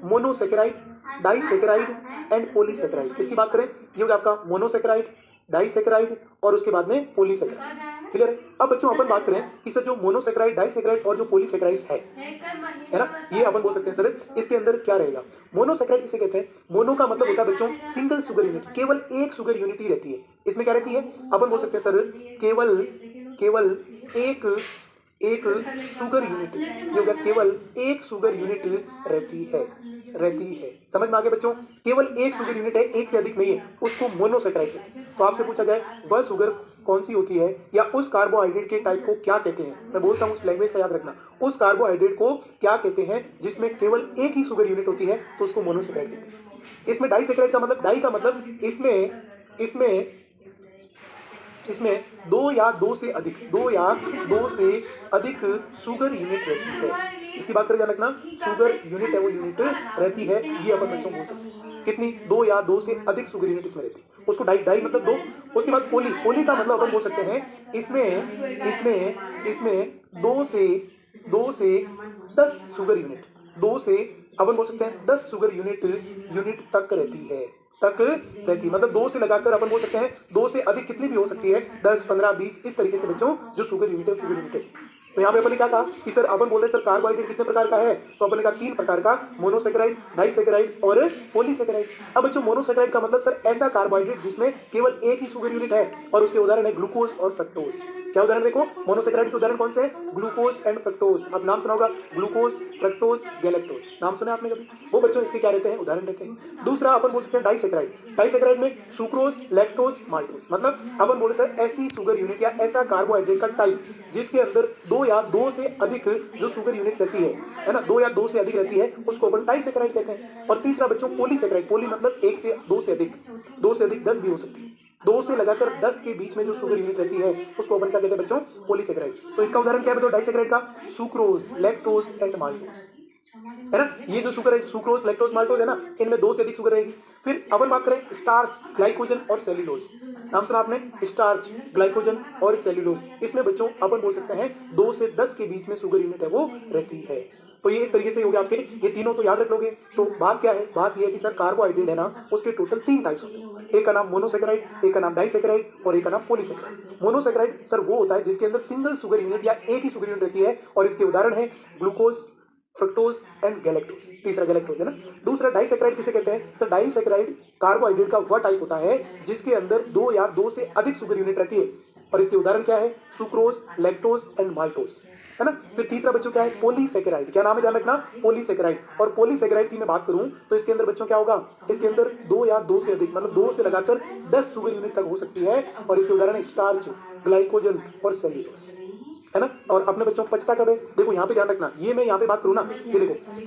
Monosaccharide, disaccharide and polysaccharide. किसकी बात करें? ये हो गया आपका मोनोसेकेराइड, डाइसेकेराइड और उसके बाद में पॉलीसेकेराइड। क्लियर है? अब बच्चों अपन बात करें कि सर जो मोनोसेकेराइड, डाइसेकेराइड और जो पॉलीसेकेराइड है ना, ये अपन बोल सकते हैं सर इसके अंदर क्या रहेगा। मोनोसेकेराइड किसे कहते हैं? मोनो का मतलब होता है बच्चों सिंगल शुगर यूनिट, केवल एक शुगर यूनिट ही रहती है। इसमें क्या रहती है? अपन बोल सकते हैं सर केवल एक शुगर यूनिट, ये हो गया केवल एक शुगर यूनिट रहती है। समझ में आ गया बच्चों? केवल एक शुगर यूनिट है, एक से अधिक नहीं है, उसको मोनोसेकेराइड कहते हैं। तो आपसे पूछा जाए वह शुगर कौन सी होती है या उस कार्बोहाइड्रेट के टाइप को क्या कहते हैं, मैं बोलता हूं उस लैंग्वेज का याद रखना, उस कार्बोहाइड्रेट को क्या कहते हैं जिसमें केवल एक ही शुगर यूनिट होती है, तो उसको मोनोसेकेराइड कहते हैं। इसमें डाइसेकेराइड का मतलब, डाई का मतलब इसमें दो या दो से अधिक शुगर यूनिट रहती है। इसकी बात करें, ध्यान रखना, शुगर यूनिट है वो यूनिट रहती है, ये अपन बच्चों बोल सकते हैं। कितनी? दो या दो से अधिक शुगर यूनिट इसमें रहती है, उसको डाई मतलब दो। उसके बाद पोली का मतलब अपन बोल सकते हैं इसमें दो से 10 शुगर यूनिट, दो से अपन बोल सकते हैं 10 शुगर यूनिट तक रहती है, मतलब दो से लगाकर अपन बोल सकते हैं दो से अधिक कितनी भी हो सकती है, 10, 15, 20, इस तरीके से बच्चों जो शुगर यूनिट है। तो यहाँ पे अपन ने क्या कहा कि सर अपन बोल रहे सर कार्बोहाइड्रेट कितने प्रकार का है, तो अपन ने कहा 3 प्रकार का, मोनोसेकेराइड, डाइसेकेराइड और पॉलीसेकेराइड। अब बच्चों मोनोसेकेराइड का मतलब सर ऐसा कार्बोहाइड्रेट जिसमें केवल एक ही शुगर यूनिट है, और उसके उदाहरण है ग्लूकोज और फ्रक्टोज। क्या उदाहरण देखो, मोनोसेकेराइड के उदाहरण कौन से हैं? Glucose and fructose. अब नाम सुना होगा, ग्लूकोज, फ्रक्टोज, गैलेक्टोज, नाम सुना आपने कभी? वो बच्चों इसके क्या रहते हैं? उदाहरण रहते हैं। दूसरा अपन बोल सकते हैं डाइसेकेराइड में सुक्रोज, लैक्टोज, माल्टोज, मतलब अपन बोल सकते हैं ऐसी शुगर यूनिट या ऐसा कार्बोहाइड्रेट का टाइप जिसके अंदर दो या दो से अधिक जो शुगर यूनिट रहती है ना, दो या दो से अधिक रहती है, उसको अपन डाइसेकेराइड कहते हैं। और तीसरा बच्चों पॉलीसेकेराइड, पॉली मतलब एक से दो से अधिक 10 भी हो सकती है, 2 से लगाकर 10 के बीच में जो शुगर यूनिट रहती है उसको अपन क्या कहते हैं बच्चों? पॉलीसेकेराइड। तो इसका उदाहरण क्या है बच्चों डाइसेकेराइड का? सुक्रोज, लैक्टोज एंड माल्टोज, है ना। ये जो शुगर है, सुक्रोज, लैक्टोज, माल्टोज है ना, इनमें 2 से अधिक शुगर रहेगी। फिर अपन बात करें स्टार्च, ग्लाइकोजन और सेल्यूलोज, नाम सुना आपने? स्टार्च, ग्लाइकोजन और सेल्यूलोज। इसमें बच्चों अपन बोल सकते हैं 2 से 10 के बीच में शुगर यूनिट है वो रहती है। तो ये इस तरीके से हो गया आपके, ये तीनों तो याद रख लोगे। तो बात क्या है? बात ये है कि सर कार्बोहाइड्रेट है ना, उसके टोटल 3 टाइप्स होते हैं। एक का नाम मोनोसेकेराइड, एक का नाम डाइसेकेराइड और एक का नाम पॉलीसेकेराइड। मोनोसेकेराइड सर वो होता है जिसके अंदर सिंगल शुगर यूनिट या एक ही शुगर यूनिट रहती है, और इसके उदाहरण है ग्लूकोज, फ्रक्टोज एंड गैलेक्टोज, तीसरा गैलेक्टोज है ना। दूसरा डाइसेकेराइड किसे कहते हैं? सर डाइसेकेराइड कार्बोहाइड्रेट का वह टाइप होता है जिसके अंदर दो या दो से अधिक शुगर यूनिट रहती है, और इसके उदाहरण क्या है? सुक्रोज, लैक्टोज एंड माल्टोज, है ना। फिर तीसरा बच्चों क्या है? पॉलीसेकेराइड। क्या नाम है ध्यान रखना? पॉलीसेकेराइड। और पॉलीसेकेराइड की मैं बात करूं तो इसके अंदर बच्चों क्या होगा? इसके अंदर दो या दो से अधिक, मतलब 2 से लगाकर 10 शुगर यूनिट तक हो सकती है, और इसके उदाहरण है स्टार्च, ग्लाइकोजन और सेल्यूलोज, है ना। और अपने बच्चों को पचता कब है? देखो यहाँ पे ध्यान रखना, ये मैं यहाँ पे बात करूँ ना, ये देखो